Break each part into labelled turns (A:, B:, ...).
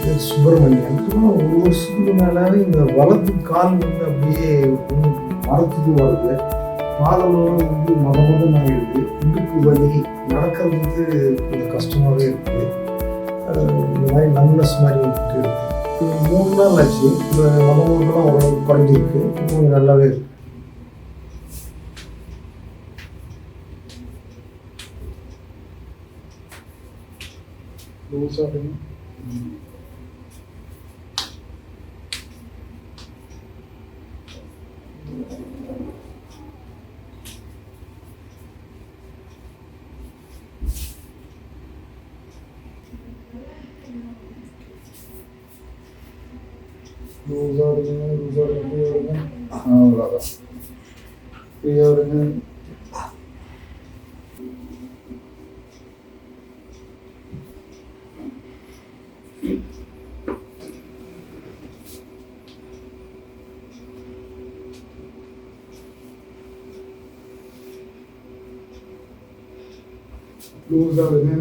A: பேர் சுப்பிரமணியன். ஒரு வருஷத்துக்கு மேலாவே இந்த வலது கால் வந்து அப்படியே மரத்துக்கு வருது. பாதமெல்லாம் வந்து மதம் ஆகிடுது. இடுப்பு வலி, நடக்கிறது வந்து கொஞ்சம் கஷ்டமாகவே இருக்குது. இந்த மாதிரி நம்னஸ் மாதிரி வந்துட்டு இருக்கு. 3 நாள் ஆச்சு. இந்த மதமெல்லாம் ஓரளவுக்கு குறைஞ்சிருக்கு. கொஞ்சம் நல்லாவே இருக்கு. அவ்வளோதான். ஃப்ரீயாக விடுங்க. லூஸாக விடுங்க.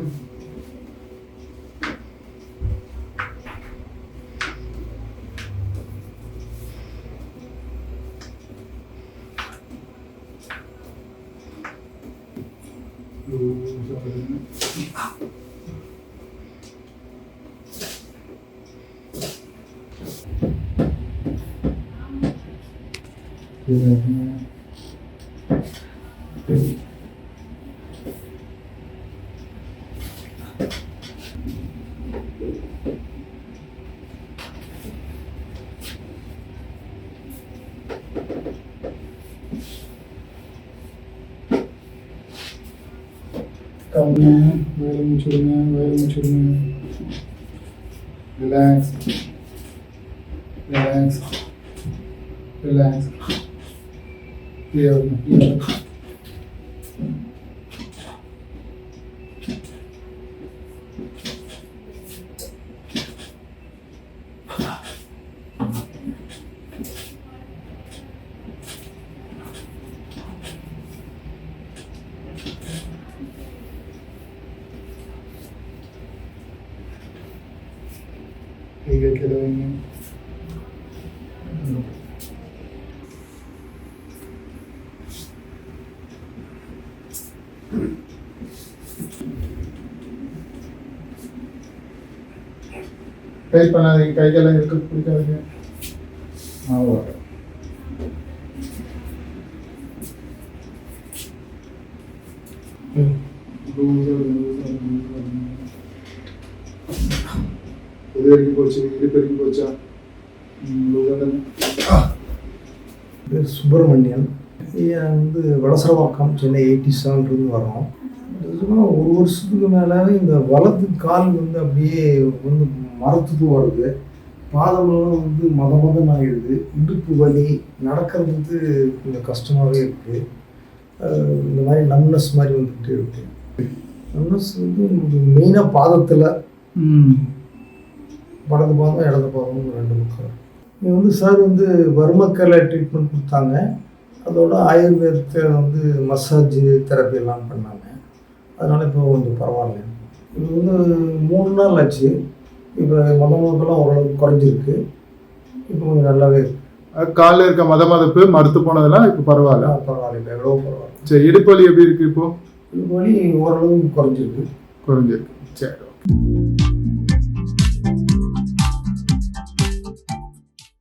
A: வேலை முடிச்சுடுங்க. ரிலாக்ஸ். கை பண்ணாதீங்க, கைகெல்லாம் இருக்க பிடிக்காதீங்க. அவ்வளோ இது வரைக்கும் போச்சு, இடுப்பு வரைக்கும் போச்சா? பேர் சுப்பிரமணியன். வந்து வளசரவாக்கம், சென்னை 87 வரோம். ஒரு வருஷத்துக்கு மேலாவே இந்த வலது கால் வந்து அப்படியே வந்து மரத்துக்கு வருது. பாதமெல்லாம் வந்து மதம் ஆகிடுது. இடுப்பு வலி, நடக்கிறது வந்து கொஞ்சம் கஷ்டமாகவே இருக்குது. இந்த மாதிரி நம்னஸ் மாதிரி வந்துட்டு இருக்கு. நம்னஸ் வந்து மெயினாக பாதத்தில், வலது பாதம் இடது பாதம் 2 பக்கம். இது வந்து சார் வந்து வர்மக்கலை ட்ரீட்மெண்ட் கொடுத்தாங்க. அதோட ஆயுர்வேதத்தில் வந்து மசாஜ் தெரப்பி எல்லாம் பண்ணாங்க. அதனால் இப்போ கொஞ்சம் பரவாயில்ல. இது வந்து 3 நாள் ஆச்சு. இப்போ மதமெல்லாம் ஓரளவுக்கு குறைஞ்சிருக்கு. இப்போ கொஞ்சம் நல்லாவே இருக்கு.
B: காலில் இருக்க மதப்பு மறுத்து போனதெல்லாம் இப்போ பரவாயில்ல.
A: பரவாயில்ல, எவ்வளோ பரவாயில்ல.
B: சரி, இடுப்பு வலி எப்படி இருக்கு இப்போ?
A: இடுப்பு வலி ஓரளவுக்கு குறைஞ்சிருக்கு.
B: சரி.